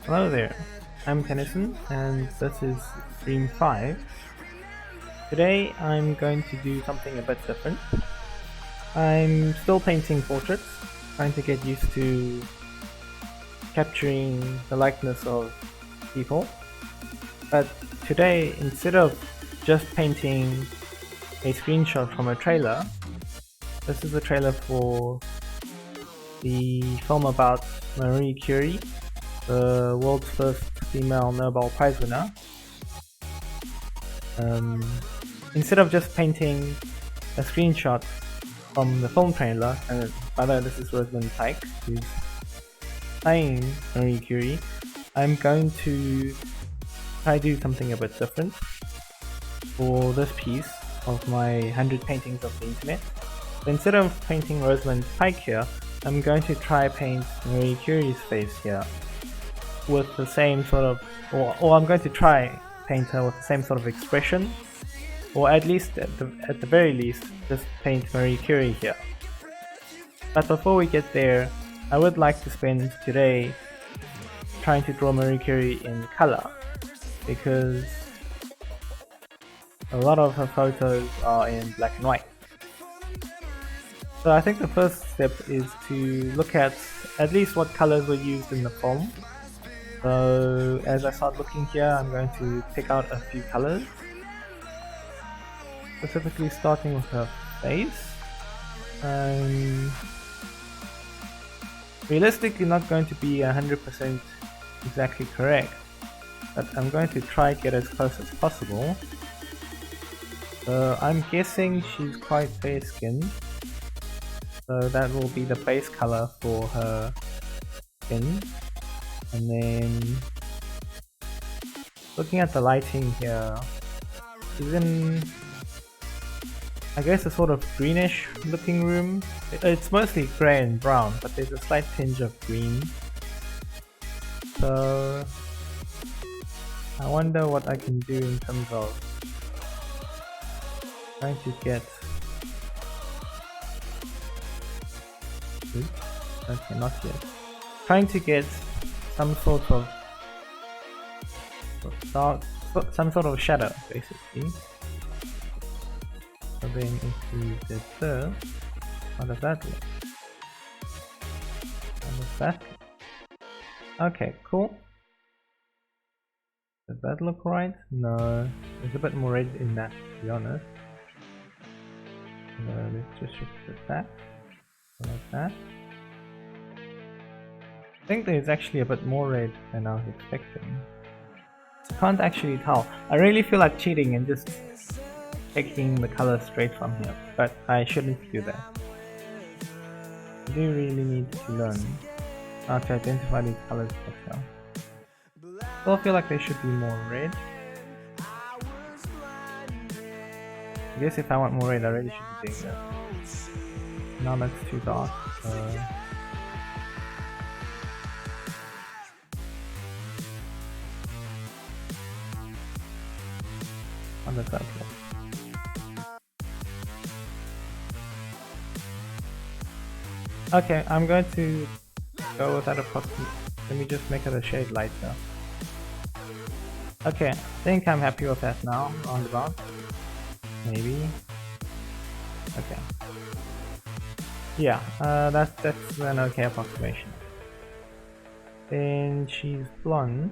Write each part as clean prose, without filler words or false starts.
Hello there, I'm Tennyson and this is Stream 5. Today I'm going to do something a bit different. I'm still painting portraits, trying to get used to capturing the likeness of people. But today, instead of just painting a screenshot from a trailer, this is a trailer for the film about Marie Curie, the world's first female Nobel Prize winner. Instead of just painting a screenshot from the film trailer, and by the way this is Rosamund Pike who's playing Marie Curie, I'm going to try to do something a bit different for this piece of my 100 paintings of the internet. So instead of painting Rosamund Pike here, I'm going to try paint Marie Curie's face here with the same sort of, or I'm going to try paint her with the same sort of expression, or at least at the very least just paint Marie Curie here. But before we get there, I would like to spend today trying to draw Marie Curie in color, because a lot of her photos are in black and white. So I think the first step is to look at least what colors were used in the film. So as I start looking here, I'm going to pick out a few colors, specifically starting with her face. I'm realistically not going to be 100% exactly correct, but I'm going to try to get as close as possible. So I'm guessing she's quite fair skinned, so that will be the base color for her skin. And then looking at the lighting here, she's in, I guess, a sort of greenish looking room. It's mostly grey and brown, but there's a slight tinge of green. So I wonder what I can do in terms of trying to get, okay, not yet, trying to get some sort of dark, some sort of shadow basically. So then if we did this, how does that look? How does that look? Okay, cool. Does that look right? No, there's a bit more red in that, to be honest. So let's just shift it back, like that. I think there's actually a bit more red than I was expecting. I can't actually tell. I really feel like cheating and just taking the color straight from here, but I shouldn't do that. I do really need to learn how to identify these colors better. I still feel like they should be more red. I guess if I want more red, I really should be doing that. Now that's too dark. How does that look? Okay, I'm going to go with that approximate. Let me just make it a shade lighter. Okay, I think I'm happy with that now, roundabout. Maybe. Okay. Yeah, that's an okay approximation. Then she's blonde.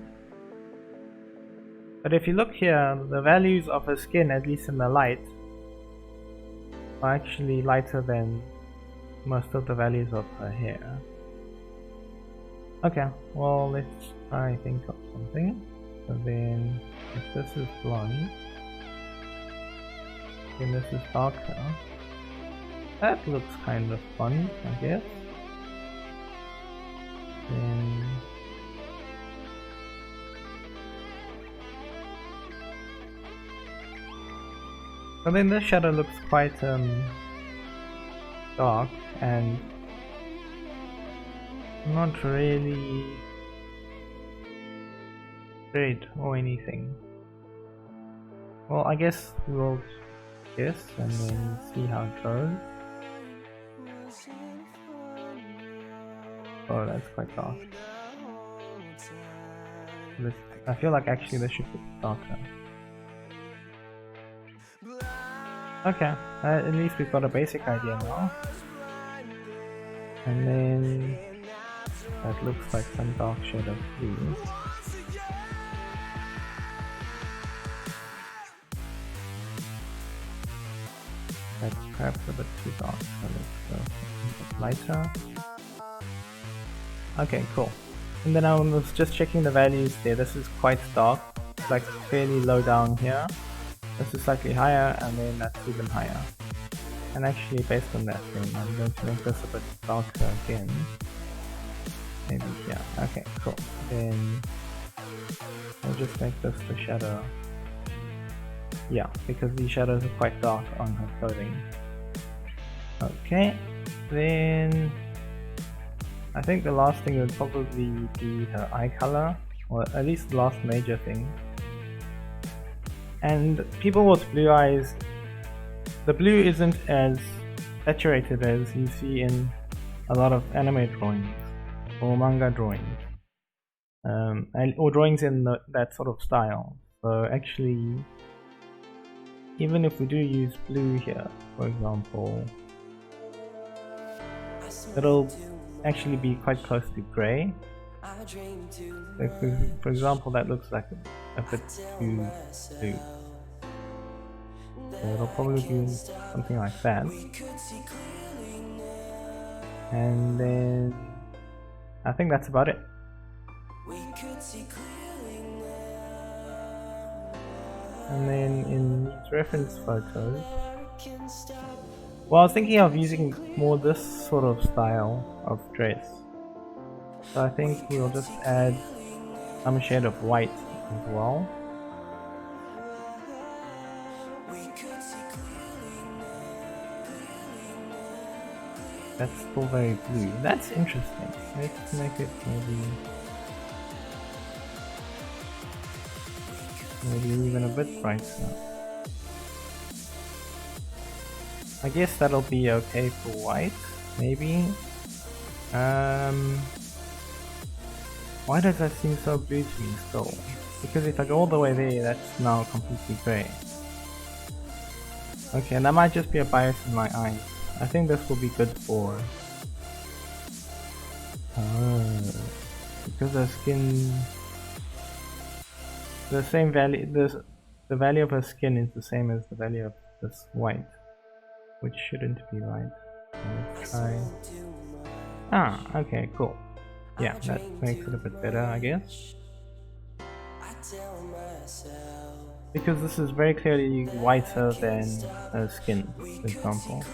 But if you look here, the values of her skin, at least in the light, are actually lighter than most of the values of her hair. Okay, well, let's try and think of something. So then, if this is blonde, then this is darker. That looks kind of fun, I guess. Then so then this shadow looks quite dark and not really red or anything. Well, I guess we'll guess and then see how it goes. Oh, that's quite dark. This, I feel like actually this should be darker. Okay, at least we've got a basic idea now. And then that looks like some dark shade of blue. That's perhaps a bit too dark, so let's go a bit lighter. Okay, cool. And then I was just checking the values there. This is quite dark, it's like fairly low down here. This is slightly higher, and then that's even higher. And actually, based on that thing, I'm going to make this a bit darker again. Maybe here. Okay, cool. Then I'll just make this the shadow. Yeah, because these shadows are quite dark on her clothing. Okay, then I think the last thing would probably be her eye color, or at least the last major thing. And people with blue eyes, the blue isn't as saturated as you see in a lot of anime drawings or manga drawings, or drawings in that sort of style. So actually, even if we do use blue here, for example, it'll actually be quite close to grey. Like for example, that looks like a bit too blue. So it'll probably be something like that. And then I think that's about it. And then in these reference photos, well, I was thinking of using more this sort of style of dress. So I think we'll just add some shade of white as well. That's still very blue. That's interesting. Let's make it maybe even a bit brighter. I guess that'll be okay for white, maybe. Why does that seem so blue to me still? Because if I go all the way there, that's now completely grey. Okay, and that might just be a bias in my eyes. I think this will be good for... because her skin... the same value, the value of her skin is the same as the value of this white, which shouldn't be right. Let's try... okay, cool. Yeah, that makes it a bit better, I guess. Because this is very clearly whiter than her skin, for example.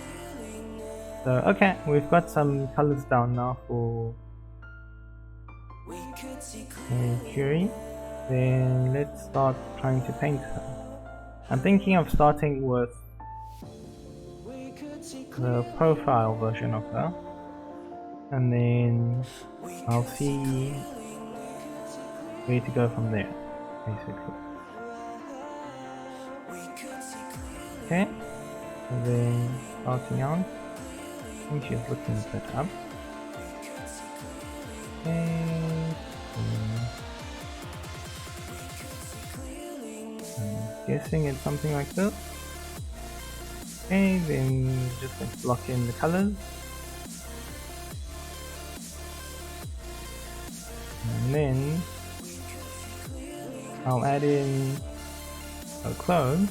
So, okay, we've got some colors down now for Marie Curie. Then let's start trying to paint her. I'm thinking of starting with the profile version of her, and then I'll see where to go from there, basically. Okay, and then starting out, I think she's looking a bit up. Okay, I'm guessing it's something like this. Okay, then just like block in the colors. And then I'll add in her clothes.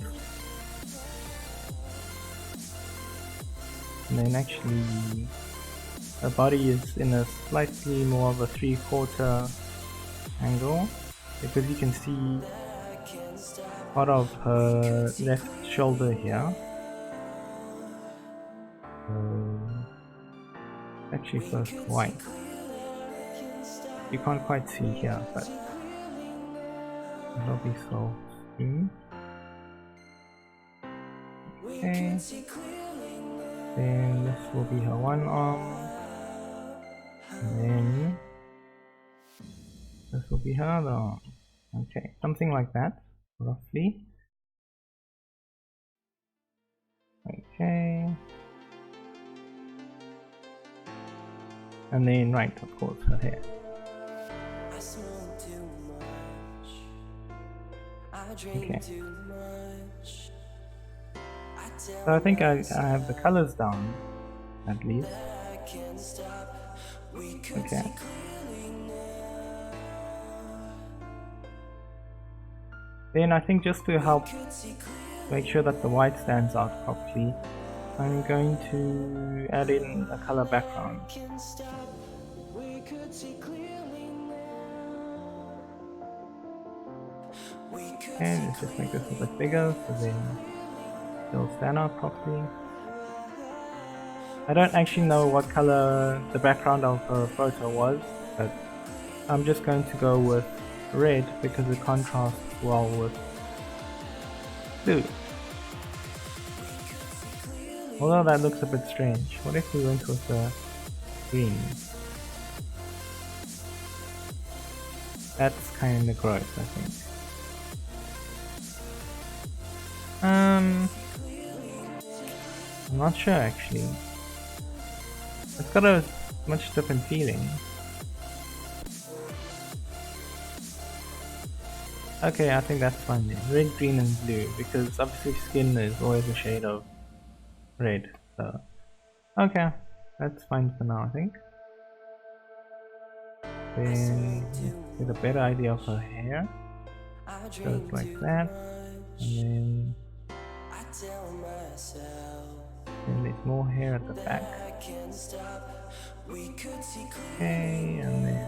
And then actually her body is in a slightly more of a 3/4 angle, because you can see part of her left shoulder here. Actually first white. You can't quite see here, but it'll be so smooth. Okay. Then this will be her one arm. And then this will be her other arm. Okay, something like that, roughly. Okay. And then, right, of course, her hair. Okay. So I think I have the colors down, at least. Okay. Then I think just to help make sure that the white stands out properly, I'm going to add in a color background. Okay, let's just make this a bit bigger so then it'll stand out properly. I don't actually know what color the background of her photo was, but I'm just going to go with red because it contrasts well with blue. Although that looks a bit strange. What if we went with the green? That's kind of gross, I think. I'm not sure actually. It's got a much different feeling. Okay, I think that's fine then. Red, green and blue, because obviously skin is always a shade of red, so okay, that's fine for now I think. Then let's get a better idea of her hair. Goes like that, and then there's more hair at the back. Okay, and then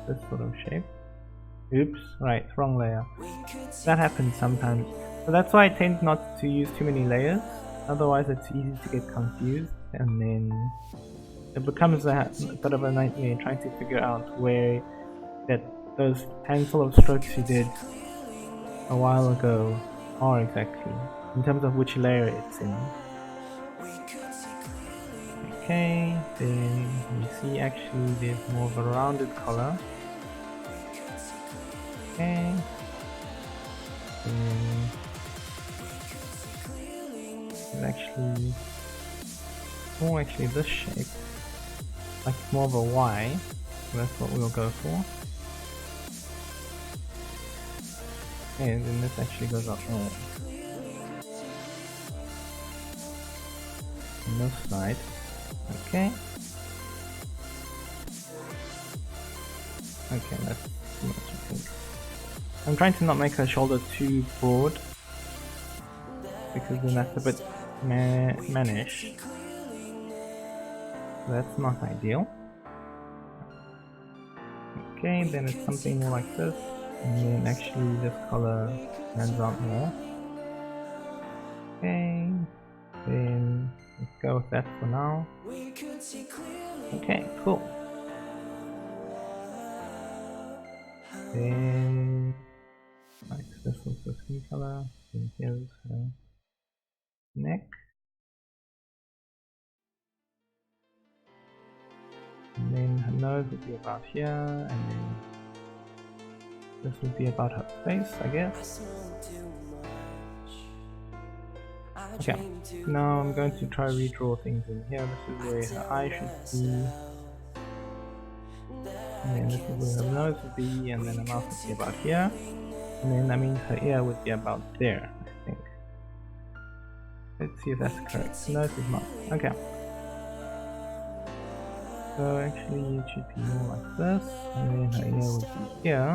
this sort of shape. Oops, right, wrong layer. That happens sometimes. So that's why I tend not to use too many layers, otherwise it's easy to get confused and then it becomes a bit of a nightmare trying to figure out where those handful of strokes you did a while ago are exactly, in terms of which layer it's in. Okay, then we see actually there's more of a rounded color. Okay, then it's actually more actually this shape, like more of a Y. That's what we'll go for. And then this actually goes up more on this side. Okay. Okay, that's too much I think. I'm trying to not make her shoulder too broad, because then that's a bit mannish. That's not ideal. Okay, then it's something more like this, and then actually this color stands out more. Okay, then let's go with that for now. Okay, cool. Then, right, this was the skin color, then here's her neck. And then her nose would be about here, and then this would be about her face, I guess. Okay, now I'm going to try redraw things in here. This is where her eye should be. And then this is where her nose would be, and then her mouth would be about here. And then that means her ear would be about there, I think. Let's see if that's correct. No, it is not. Okay. So actually it should be more like this, and then her ear would be here.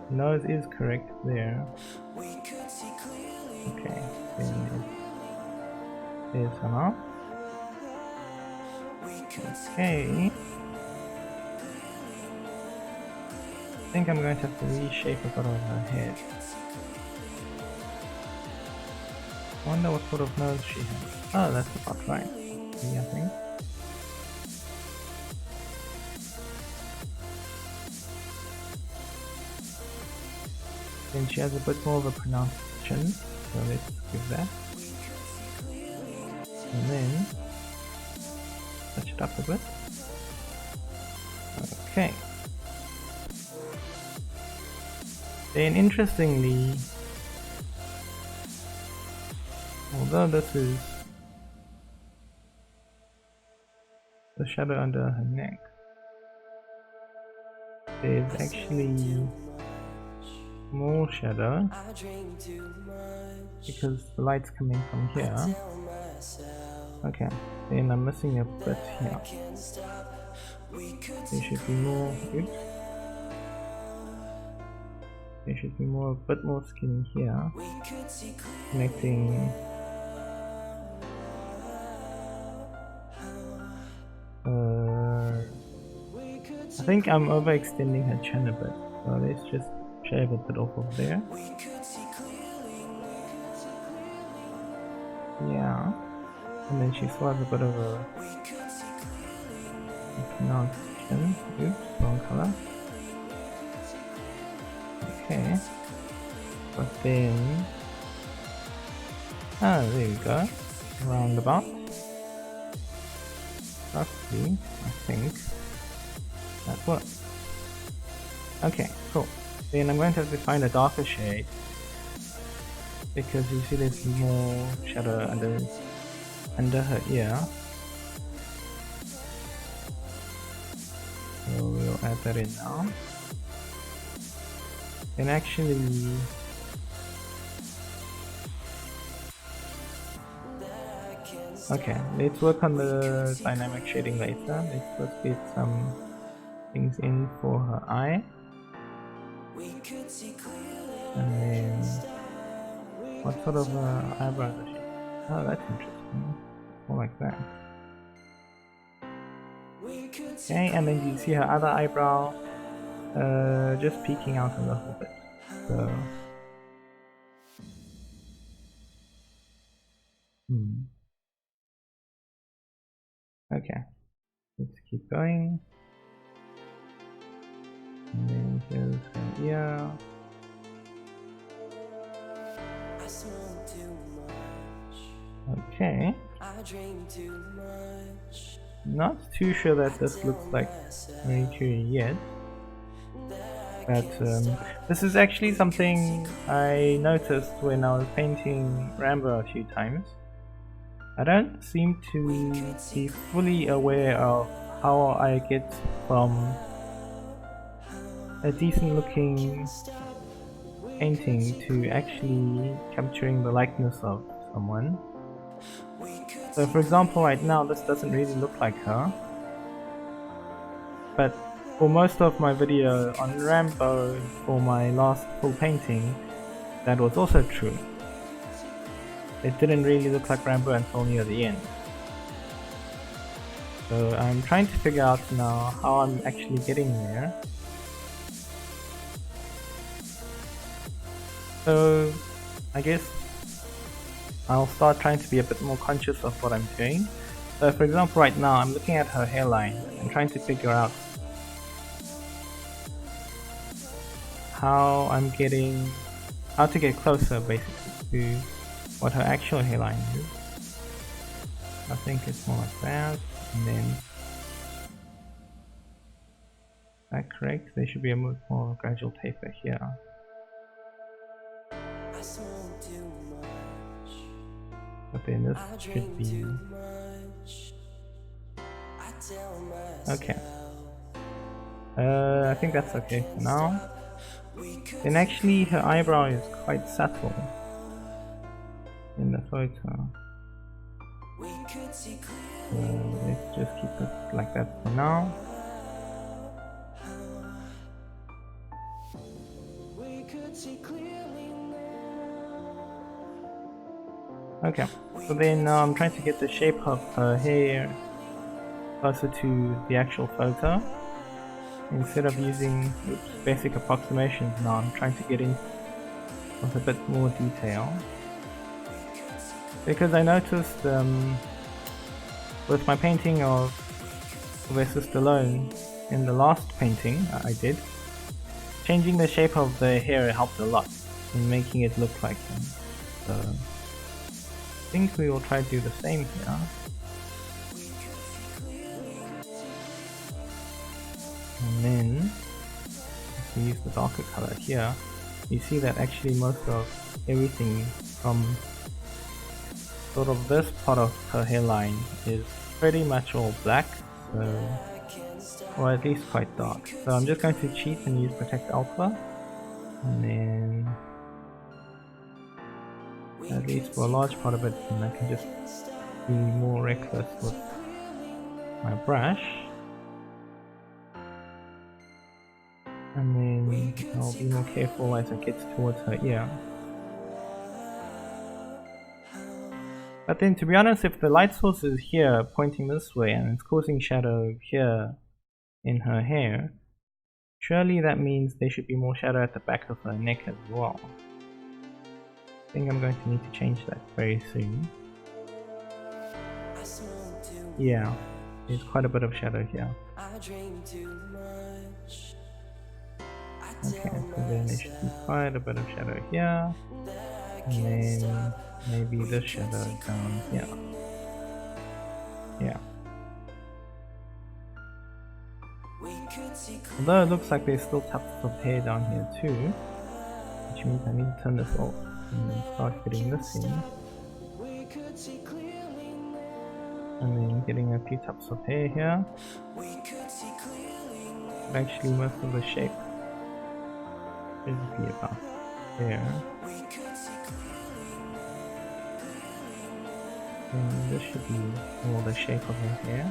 Nose is correct there. Okay, then there's her mouth. Okay. I think I'm going to have to reshape a bit of her head. I wonder what sort of nose she has. Oh, that's about right. See, I think. Then she has a bit more of a pronounced chin, so let's give that. And then touch it up a bit. Okay. Then interestingly, although this is the shadow under her neck, there's actually more shadow because the light's coming from here. Okay, then I'm missing a bit here. There should be more. Oops. There should be more, a bit more skin here, connecting. I think I'm overextending her chin a bit, so let's just shave a bit off of there. Yeah, and then she still has a bit of a pronounced chin. Oops, wrong color. Okay, but then there we go. Roundabout. Roughly, I think that works. Okay, cool. Then I'm going to have to find a darker shade because you see there's more shadow under her ear. So we'll add that in now. And actually, okay, let's work on the dynamic shading later. Let's first get some things in for her eye. And then, what sort of eyebrows does she have? Oh, that's interesting. More like that. Okay, and then you see her other eyebrow just peeking out a little bit. So, okay, let's keep going. And then here's her ear. Okay. Not too sure that this looks like Marie Curie yet. But this is actually something I noticed when I was painting Rambo a few times. I don't seem to be fully aware of how I get from a decent looking painting to actually capturing the likeness of someone. So for example, right now this doesn't really look like her, but for most of my video on Rambo for my last full painting, that was also true. It didn't really look like Rambo until near the end. So I'm trying to figure out now how I'm actually getting there. So I guess I'll start trying to be a bit more conscious of what I'm doing. So for example, right now I'm looking at her hairline and trying to figure out how to get closer basically to what her actual hairline is. I think it's more like that, and then is that correct? There should be a more gradual taper here. But then this should be okay. I think that's okay for now. Then actually her eyebrow is quite subtle in the photo. So let's just keep it like that for now. Okay, so then I'm trying to get the shape of her hair closer to the actual photo. Instead of using basic approximations now, I'm trying to get in with a bit more detail. Because I noticed with my painting of Sylvester Stallone in the last painting I did, changing the shape of the hair helped a lot in making it look like him. So I think we will try to do the same here. And then if we use the darker color here, you see that actually most of everything from sort of this part of her hairline is pretty much all black. So or at least quite dark. So I'm just going to cheat and use Protect Alpha, and then at least for a large part of it, then I can just be more reckless with my brush, and then I'll be more careful as it gets towards her ear. But then, to be honest, if the light source is here pointing this way and it's causing shadow here in her hair, surely that means there should be more shadow at the back of her neck as well. I think I'm going to need to change that very soon. Yeah, there's quite a bit of shadow here. Okay, so then there should be quite a bit of shadow here, and then maybe this shadow down here. Yeah. Although it looks like there's still tufts of hair down here too, which means I need to turn this off and then start getting this in. And then getting a few tufts of hair here. But actually most of the shape should be about there. And this should be more the shape of her hair.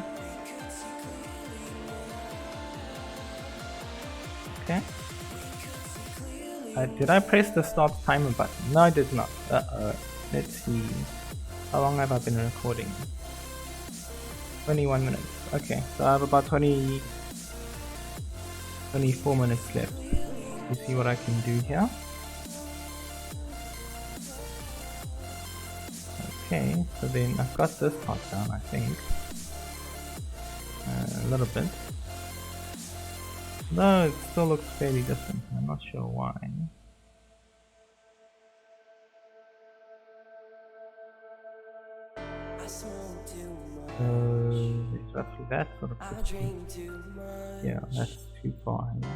Okay. Did I press the start timer button? No, I did not. Let's see. How long have I been recording? 21 minutes. Okay, so I have about 24 minutes left. You see what I can do here? Okay, so then I've got this part down, I think. A little bit. Though it still looks fairly different, I'm not sure why. So it's roughly that sort of distance. Yeah, that's too far. Yeah.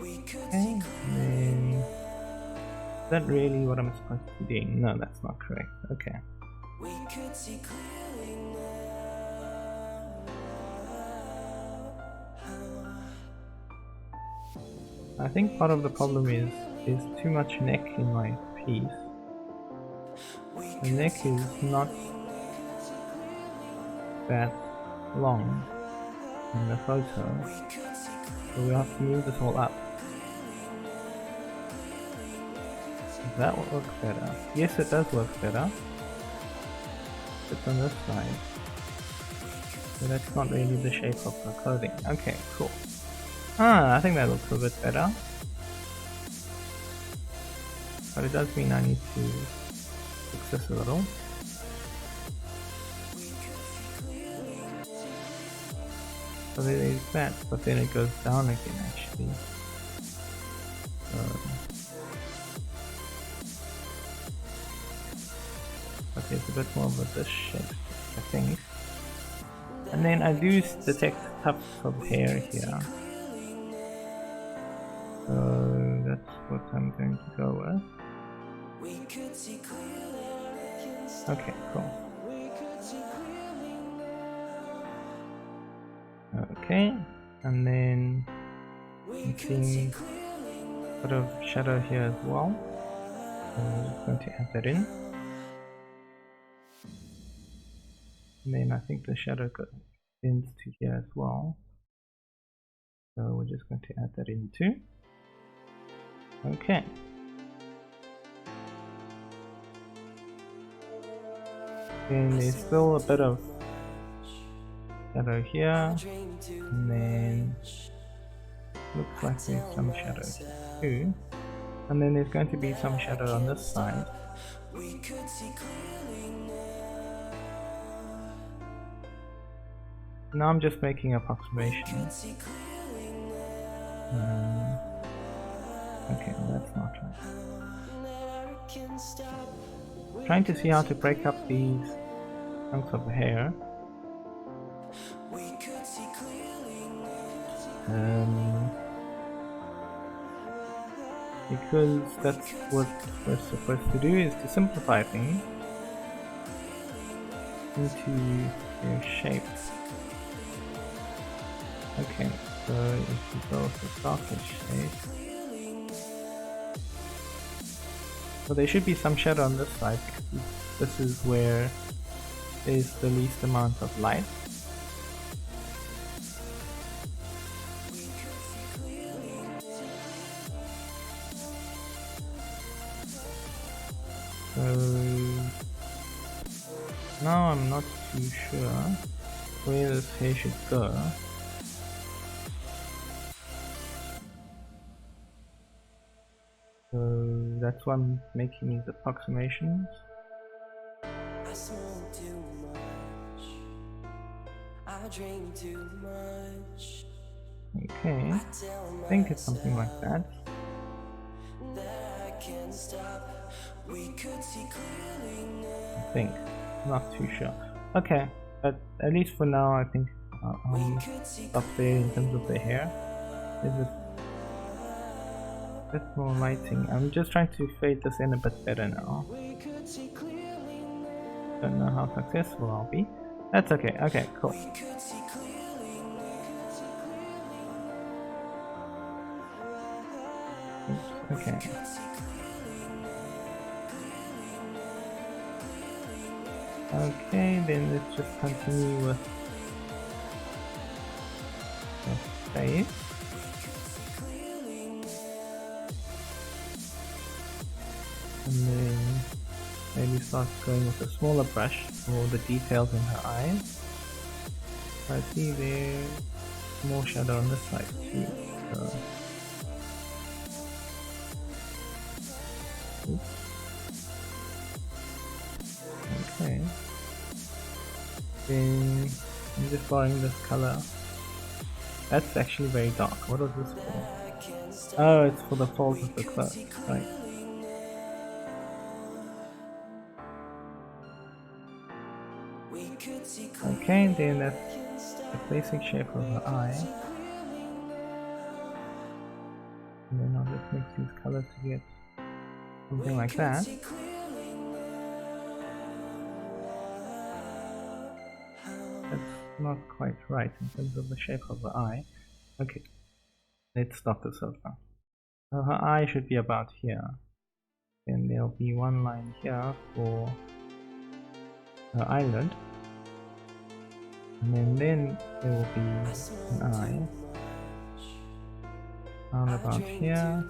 Okay, then is that really what I'm supposed to be doing? No, that's not correct. Okay. I think part of the problem is there's too much neck in my piece. The neck is not that long in the photo, so we have to move this all up. Does that work better? Yes, it does work better. It's on this side. So that's not really the shape of the clothing. Okay, cool. I think that looks a bit better. But it does mean I need to fix this a little. So there is that, but then it goes down again actually. But there's a bit more of this shape, I think. And then I do detect tufts of hair here. So that's what I'm going to go with. Okay, cool. Okay, and then I'm seeing a bit of shadow here as well. So I'm just going to add that in. And then I think the shadow extends to here as well. So we're just going to add that in too. Okay. Then there's still a bit of shadow here, and then looks like there's some shadow too, and then there's going to be some shadow on this side. Now I'm just making approximations. Okay, well that's not right. Trying to see how to break up these chunks of hair. Because that's what we're supposed to do, is to simplify things. into their shapes. Okay, so if you go for darker shade, so there should be some shadow on this side because this is where there's the least amount of light. So now I'm not too sure where this hair should go. So that's why I'm making these approximations. I smoke too much, I drink too much. Okay, I think it's something like that. I can't stop. We could see clearly now. I think, not too sure. Okay, but at least for now I think I'll stop there in terms of the hair. There's a bit more lighting. I'm just trying to fade this in a bit better now. Don't know how successful I'll be. That's okay. Okay, cool. Oops, okay. Okay, then let's just continue with the face. And then maybe start going with a smaller brush for the details in her eyes. I see there's more shadow on this side too. So. Oops. Okay. Then I'm just borrowing this color. That's actually very dark. What was this for? Oh, it's for the folds of the cloak. Right. Okay, then that's the basic shape of her eye. And then I'll just mix these colors to get something like that. That's not quite right in terms of the shape of the eye. Okay, let's stop this over. So her eye should be about here. Then there'll be one line here for her eyelid. And then there will be an eye around about here.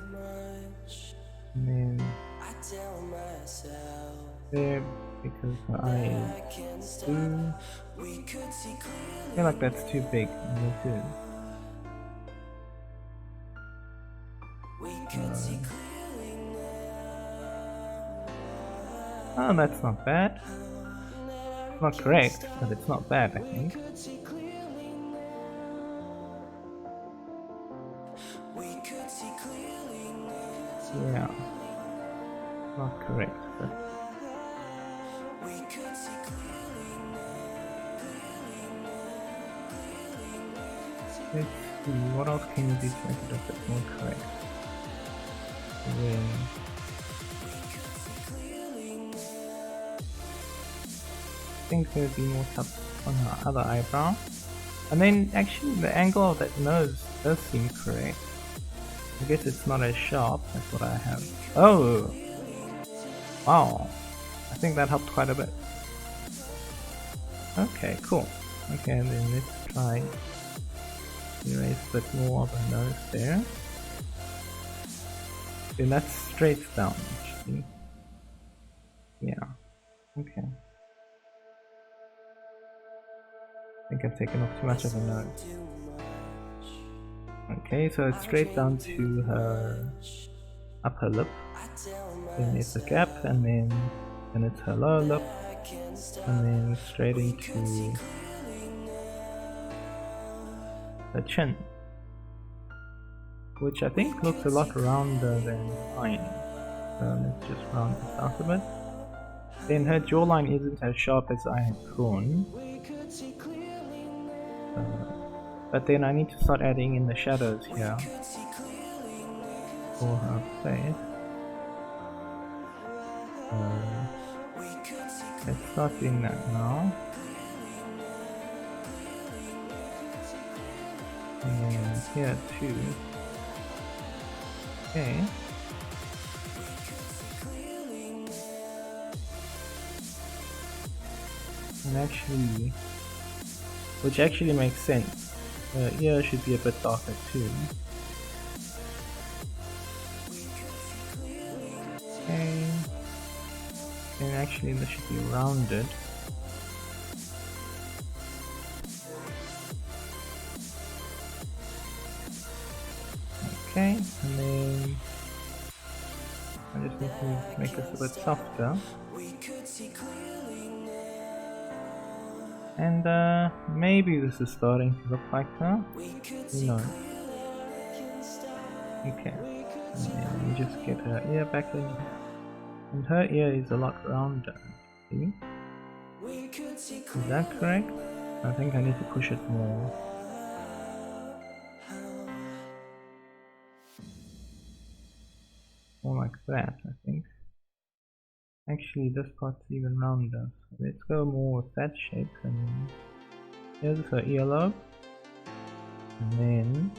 And then there, because her eye is blue. I feel like that's too big. Oh, that's not bad. It's not correct, but it's not bad, I think. Yeah. Not correct, but... Let's see, what else can you do to make it a bit more correct? Then... I think there'll be more tufts on her other eyebrow. And then actually the angle of that nose does seem correct. I guess it's not as sharp as what I have. Oh! Wow! I think that helped quite a bit. Okay, cool. Okay, and then let's try erase a bit more of her nose there. Then that's straight down actually. Yeah. Okay. I think I've taken off too much of her nose. Okay, so it's straight down to her upper lip. Then it's a gap, and then it's her lower lip, and then straight into the chin, which I think looks a lot rounder than mine. Let's just round this out a bit. Then her jawline isn't as sharp as I had drawn. But then I need to start adding in the shadows here for her face. Let's start doing that now. And then here too. Okay. And actually, which actually makes sense. Ear should be a bit darker too. Okay. And actually this should be rounded. Okay, and then I just need to make this a bit softer. And maybe this is starting to look like her. Who knows? Okay, and then let me just get her ear back in here. And her ear is a lot rounder. See? Is that correct? I think I need to push it more. More like that, I think. Actually, this part's even rounder. So let's go more with that shape. And here's her earlobe. And then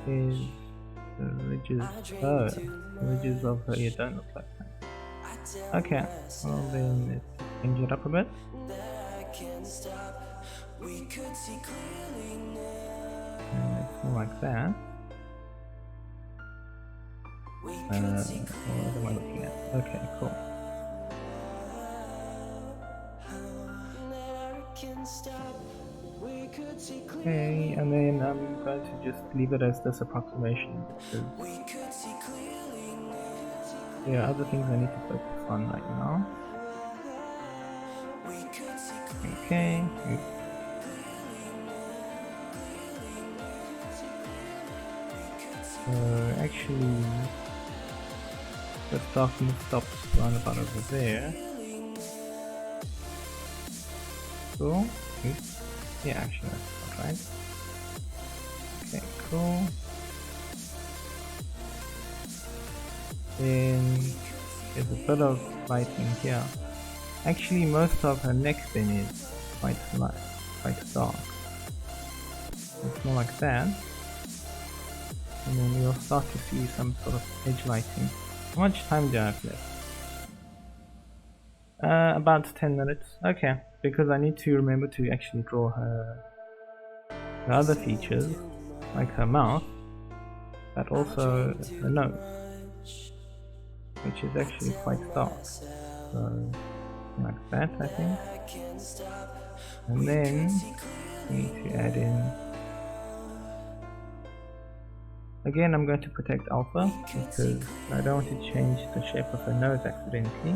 is the ridges. Oh, the ridges of her ear don't look like that. Okay, well then let's change it up a bit. And it's more like that. What am I looking at? Okay, cool. Okay, and then I'm going to just leave it as this approximation because there are other things I need to focus on right now. Okay. Actually, the darkness stops around about over there. Cool. Oops. Yeah, actually that's not right. Okay, cool. Then there's a bit of lighting here. Actually, most of her neck then is quite light, quite dark. It's more like that. And then you'll start to see some sort of edge lighting. How much time do I have left? About 10 minutes. Okay, because I need to remember to actually draw her the other features, like her mouth, but also her nose, which is actually quite dark. So, like that, I think. And then we need to add in. Again, I'm going to protect alpha because I don't want to change the shape of her nose accidentally.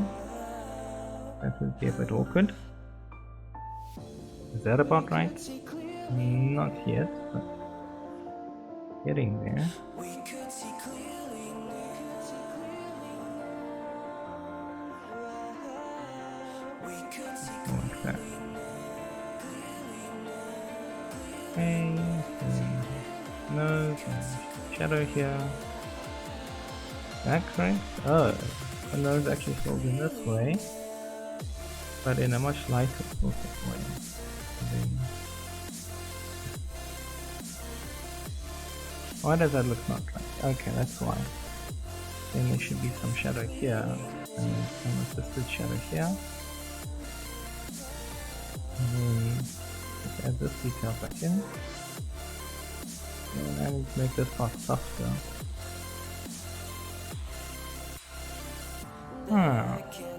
That would be a bit awkward. Is that about right? Not yet, but getting there. Like that. Okay, nose and shadow here. Is that correct? Oh, the nose actually falls in this way, but in a much lighter sort of way. Then, why does that look not right? Okay, that's why. Then there should be some shadow here, and some assisted shadow here. And then just add this detail back in. And I need to make this part softer.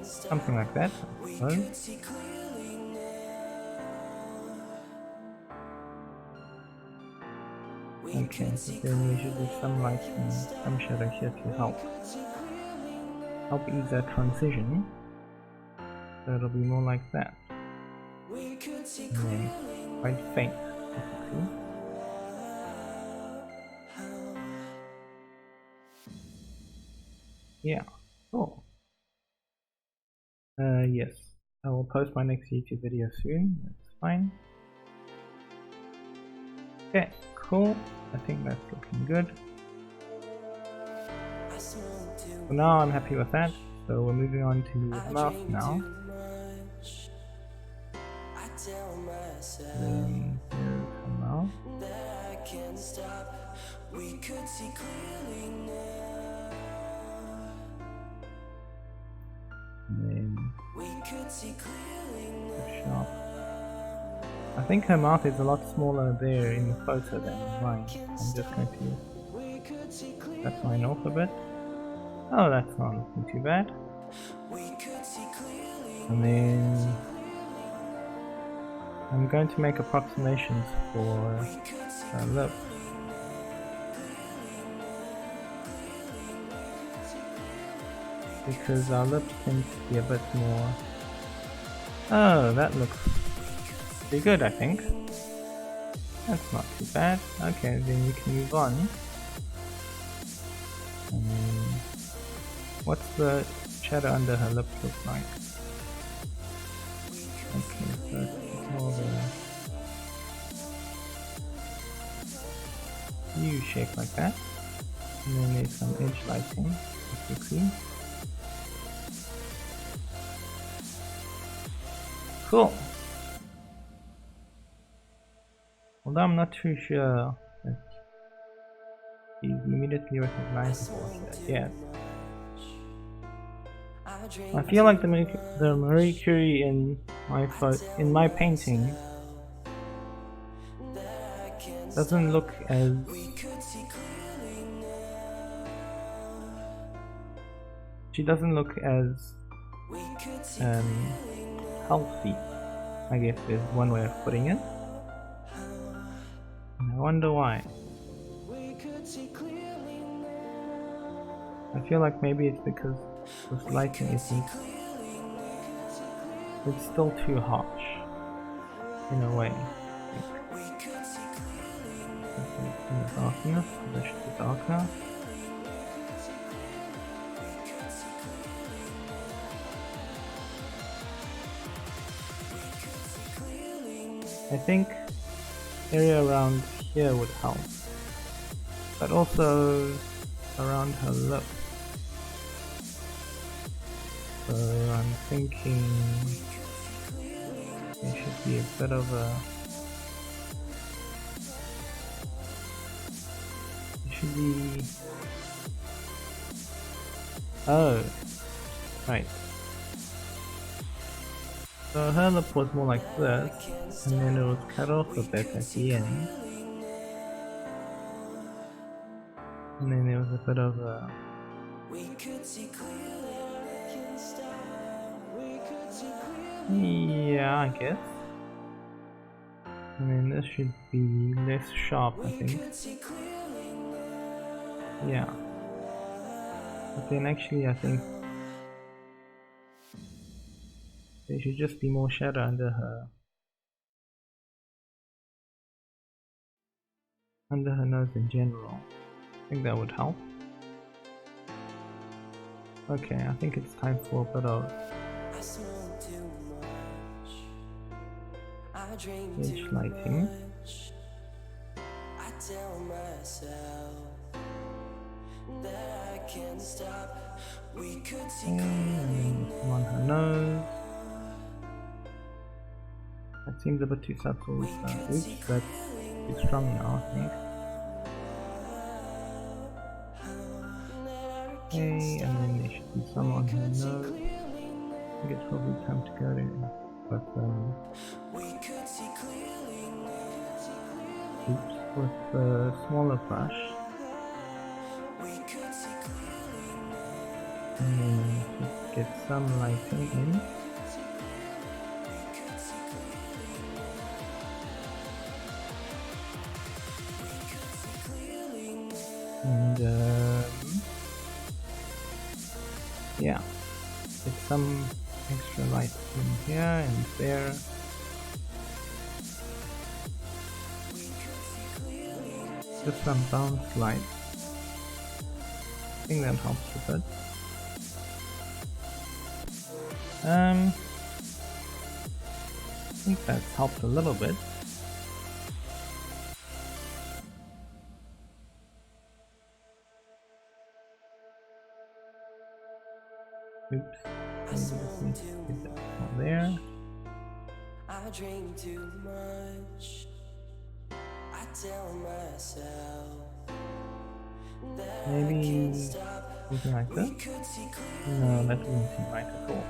Something like that, I suppose. Okay, but then we should do some lighting, some shadow here to help ease that transition. So it'll be more like that. And then quite faint, basically. Yeah, cool. Yes, I will post my next YouTube video soon, that's fine. Okay, cool. I think that's looking good. So now I'm happy with that, so we're moving on to the mouth now. Then here's her mouth. that I can't stop. We could see clearly now. And then We could see clearly the now. sharp. I think her mouth is a lot smaller there in the photo than in mine. I'm just going to We could see clearly. cut mine off a bit. Oh, that's not looking too bad. We could see clearly. And then I'm going to make approximations for her lip. Because our lips tend to be a bit more... Oh, that looks pretty good, I think. That's not too bad. Okay, then we can move on. And then what's the shadow under her lip look like? Okay, so it's more of a U shape like that. And then there's some edge lighting, as you see. Cool. Although I'm not too sure that he's immediately recognizable yet. I feel like the Marie Curie in my painting doesn't look as healthy, I guess is one way of putting it. And I wonder why. I feel like maybe it's because this lighting isn't... It's still too harsh, in a way. In the darkness, this should be darker. I think area around here would help, but also around her lip. So I'm thinking there should be a bit of a... It should be... Oh, right. So her lip was more like this, and then it was cut off a bit at the end. And then there was a bit of a... Yeah, I guess. And then this should be less sharp, I think. Yeah. But then actually I think there should just be more shadow under her nose in general. I think that would help. Okay, I think it's time for a bit of edge lighting. And on her nose. That seems a bit too subtle. Oops, that's too strong now, I think. Okay, and then there should be some on her nose. I think it's probably time to go there. But oops, with the smaller brush. And then just get some lighting in. And yeah, get some extra light in here and there. Just some bounce light. I think that helps a bit. I think that's helped a little bit. Oops, maybe just need to get that one there. I drink too much. I tell myself that I can't Maybe stop. something like We this? could see No, clearly that doesn't seem right at all.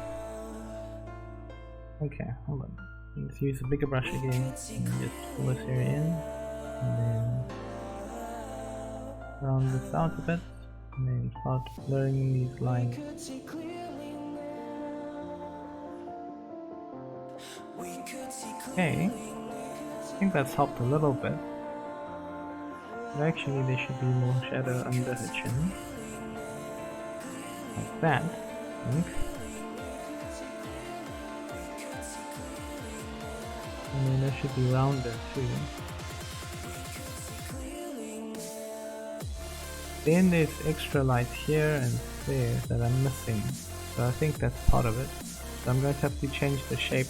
Okay, hold on. Let's use a bigger brush again and just pull this area in and then round this out a bit and then start blurring these lines. could see clearly we could see Okay, clearly I think that's helped a little bit. But actually there should be more shadow under her chin. Like that, I think. And then that should be rounder too. Then there's extra light here and there that I'm missing. So I think that's part of it. So I'm going to have to change the shape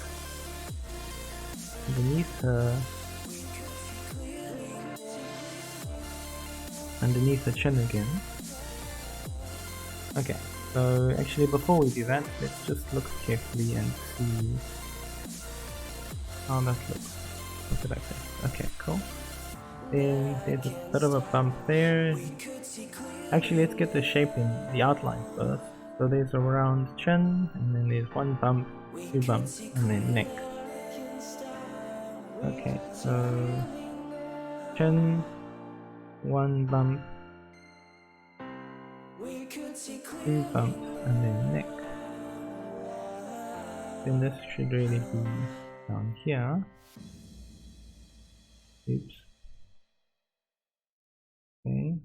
underneath her chin again. Okay, so actually before we do that, let's just look carefully and see how that looks. What did I say? Okay, cool. Then there's a bit of a bump there. Actually, let's get the shape in, the outline first. So there's a round chin, and then there's one bump, two bumps, and then neck. Okay, so chin, one bump, two bumps, and then neck. Then this should really be down here. Oops. Okay.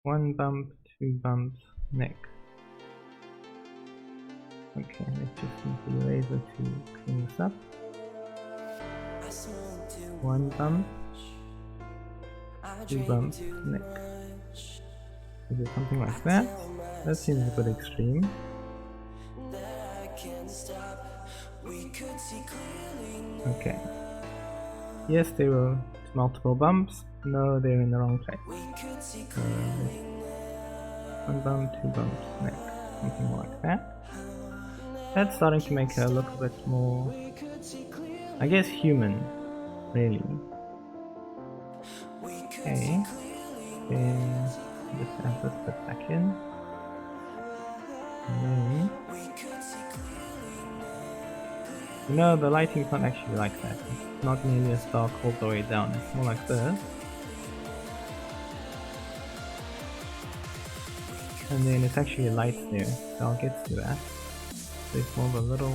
One bump, two bumps, neck. Okay, let's just use the eraser to clean this up. One bump, two bumps, neck. Is it something like that? That seems a bit extreme. Okay. Yes, there were multiple bumps. No, they're in the wrong place. One bump, two bumps, neck. Something more like that. That's starting to make her look a bit more, I guess, human, really. Okay. Then just add this bit back in. And then, you know, the lighting's not actually like that. It's not nearly as dark all the way down. It's more like this. And then it's actually light there, so I'll get to that. So it's more of a little...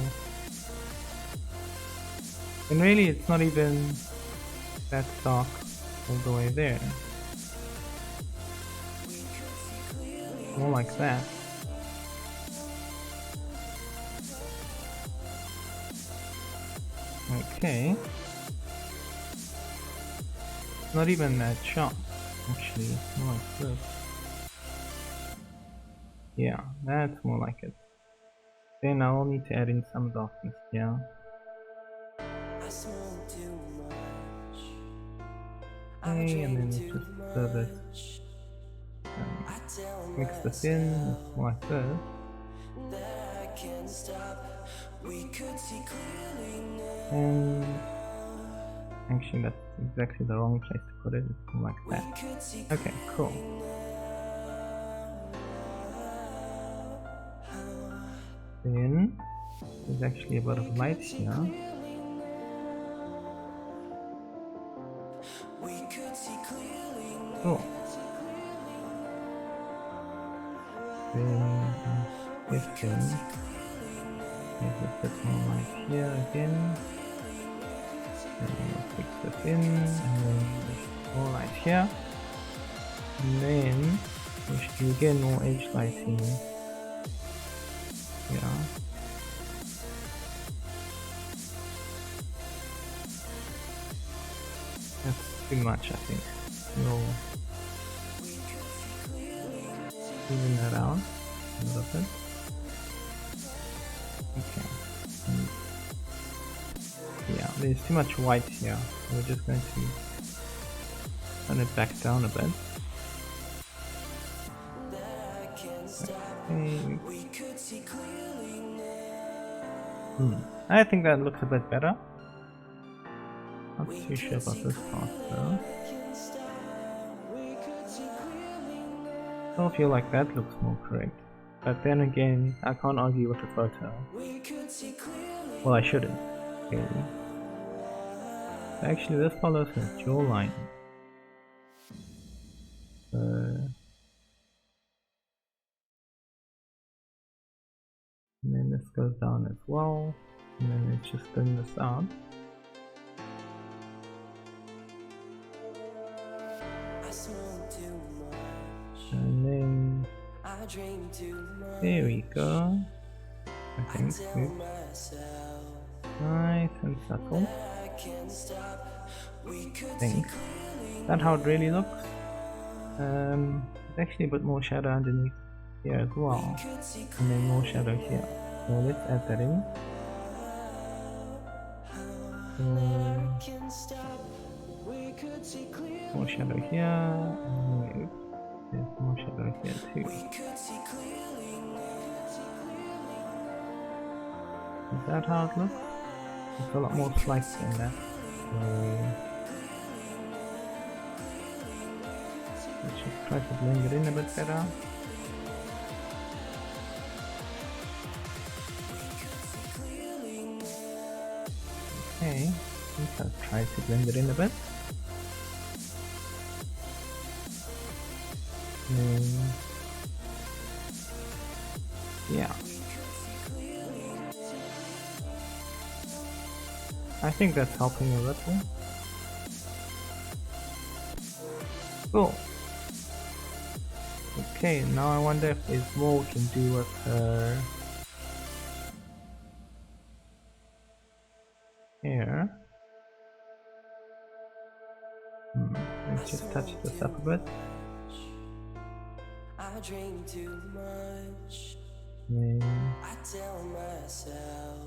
And really it's not even that dark all the way there. More like that. Okay. Not even that sharp, actually. It's more like this. Yeah, that's more like it. Then I'll need to add in some darkness here. Okay, and then let's just stir this. Mix this in, it's more like this. And actually that's exactly the wrong place to put it, it's more like that. Okay, cool. Then there's actually a bit of light here. Cool. Then this thing, there's a bit more light here again. And we'll fix this in, and then there's more light here. And then we should do again more edge lighting. Yeah. That's too much, I think. We'll even that out a little bit. Okay. Yeah, there's too much white here. We're just going to turn it back down a bit. Okay. I think that looks a bit better. Not too sure about this part though. Don't feel like that looks more correct. But then again, I can't argue with the photo. Well, I shouldn't, really. Actually, this follows her jawline. And then this goes down as well. And then let's just thin this out. And then there we go. I think oops. Nice and subtle. I think. Is that how it really looks? There's actually a bit more shadow underneath here as well. And then more shadow here. So let's add that in. More shadow here. And there's more shadow here too. Is that how it looks? It's a lot more slice than that. Let's just try to blend it in a bit better. Okay, let's try to blend it in a bit. Yeah. I think that's helping a little. Cool. Okay, now I wonder if there's more we can do with her hair. Let's just touch this up a bit. I dream too much. Then I tell myself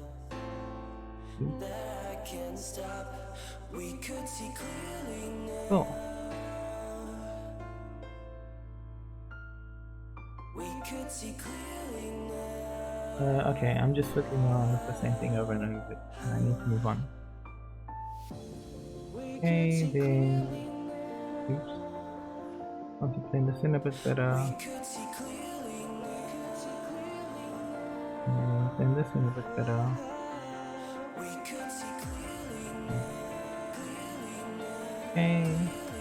that I can't stop. We could see clearly now. cool. We could see clearly now. Okay, I'm just fiddling around with the same thing over and over, and I need to move on. Okay, then oops. Want to blend this in a bit better. Blend this in a bit better. Okay,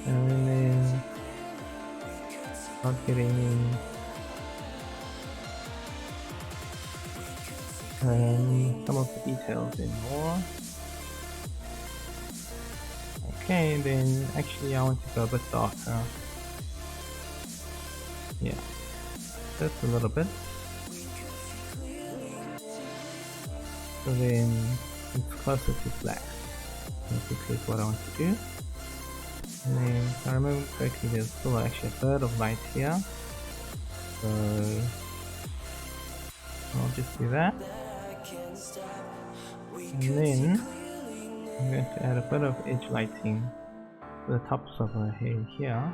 and then not getting some of the details in more. Okay, then actually I want to go a bit darker. Yeah, just a little bit. So then it's closer to black. Basically is what I want to do. And then if I remember correctly, there's still actually a third of light here. So I'll just do that. And then I'm going to add a bit of edge lighting to the tops of her hair here.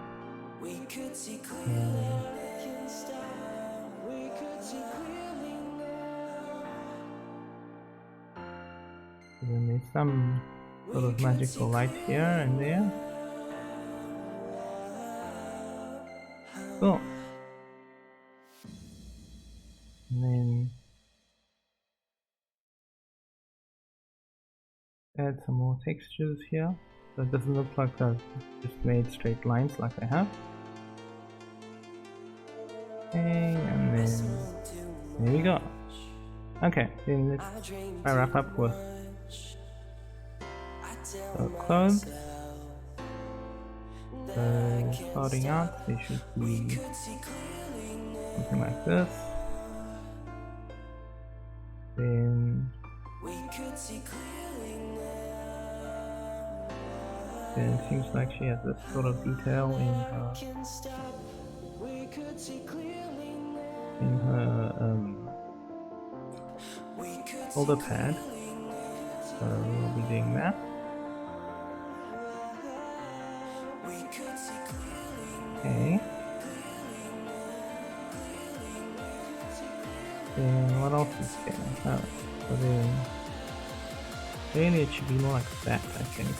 Then there's some sort of magical light here and there. Cool. And then add some more textures here, so it doesn't look like I've just made straight lines like I have. Okay, and then there we go. Okay, then let's wrap up with the clothes. So starting out, they should be something like this. Then it seems like she has this sort of detail in her shoulder pad. So we'll be doing that. Okay. Then what else is there? Oh, so then really it should be more like that, I think.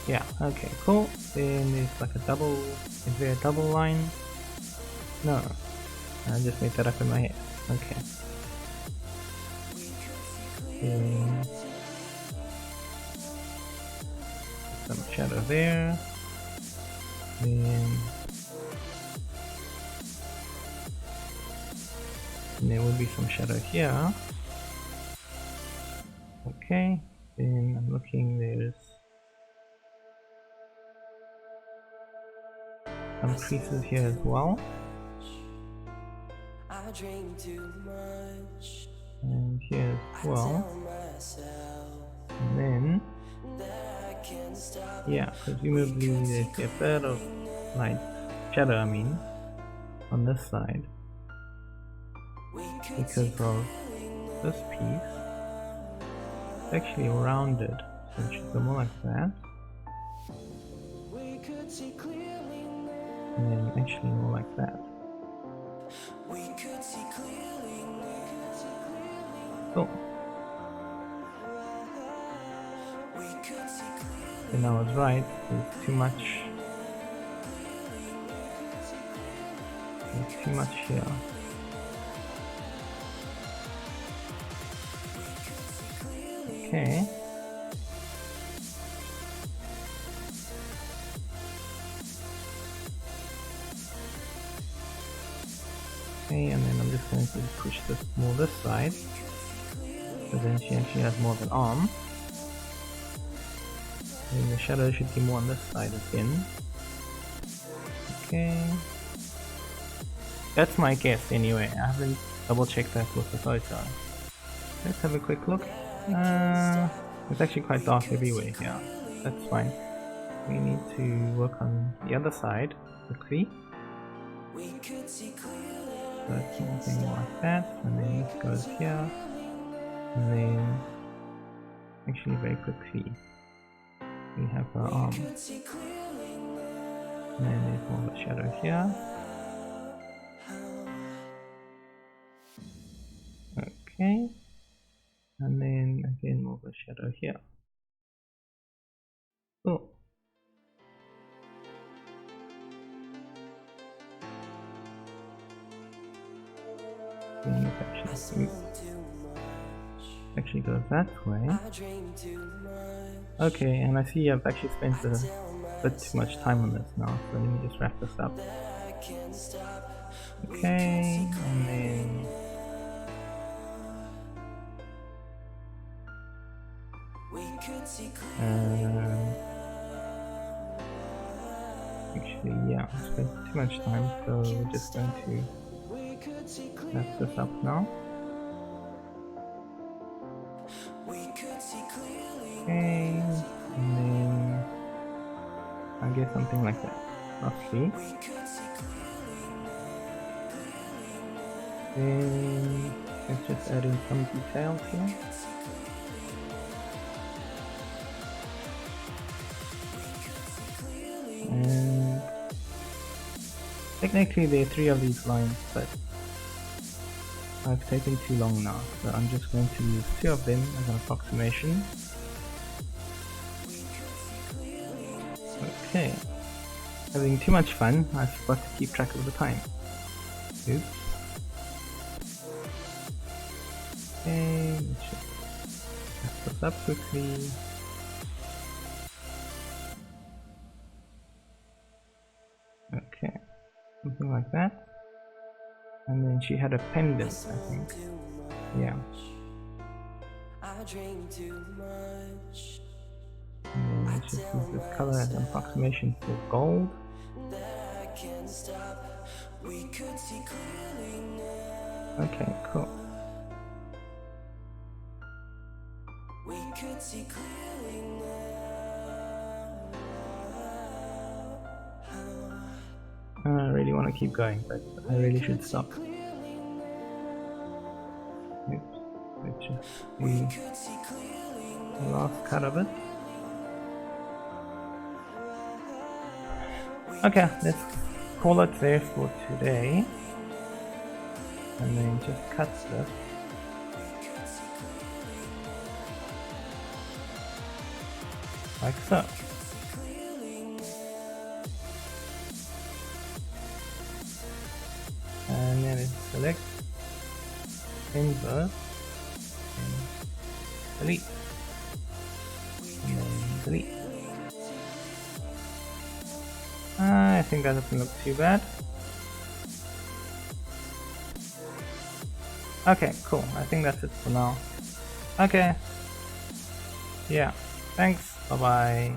Yeah, okay, cool. Then there's like a double, is there a double line? No, I just made that up in my head. Okay. Then some shadow there. Then there will be some shadow here. Okay, then I'm looking, there's some creases here as well. I dream too much. And here as well. Tell myself And then, that I can't stop. yeah, presumably there's a bit of light shadow, I mean, on this side. Because of this piece. It's actually rounded, so it should go more like that. And then actually more like that. Cool. And I was right, there's too much. There's too much here. Okay. Okay, and then I'm just going to push this more this side. So then she actually has more of an arm. And the shadow should be more on this side again. Okay. That's my guess anyway. I haven't double checked that with the photo. Let's have a quick look. It's actually quite dark everywhere here. That's fine. We need to work on the other side quickly. So it's something like that, and then this goes here, and then actually very quickly we have our arm, and then there's more of a shadow here. Okay, and then again more of a shadow here. Cool. Then it actually goes that way. Okay, and I see I've actually spent a bit too much time on this now, so let me just wrap this up. Okay, and then actually, yeah, I spent too much time, so we're just going to wrap this up now. Okay, and then I guess something like that, roughly. Then let's just add in some details here. And technically there are 3 of these lines, but I've taken too long now, so I'm just going to use 2 of them as an approximation. Okay, having too much fun, I forgot to keep track of the time. Oops. Okay, let's just wrap this up quickly. Okay, something like that. And then she had a pendant, I think. Yeah. And then let's just use this color as an approximation for gold. Okay, cool. I really want to keep going, but I really should stop. Oops. Let's just do the last cut of it. Okay, let's call it there for today. And then just cut this. Like so. invert, and delete, and then delete. I think that doesn't look too bad. Okay, cool. I think that's it for now. Okay. Yeah. Thanks. Bye bye.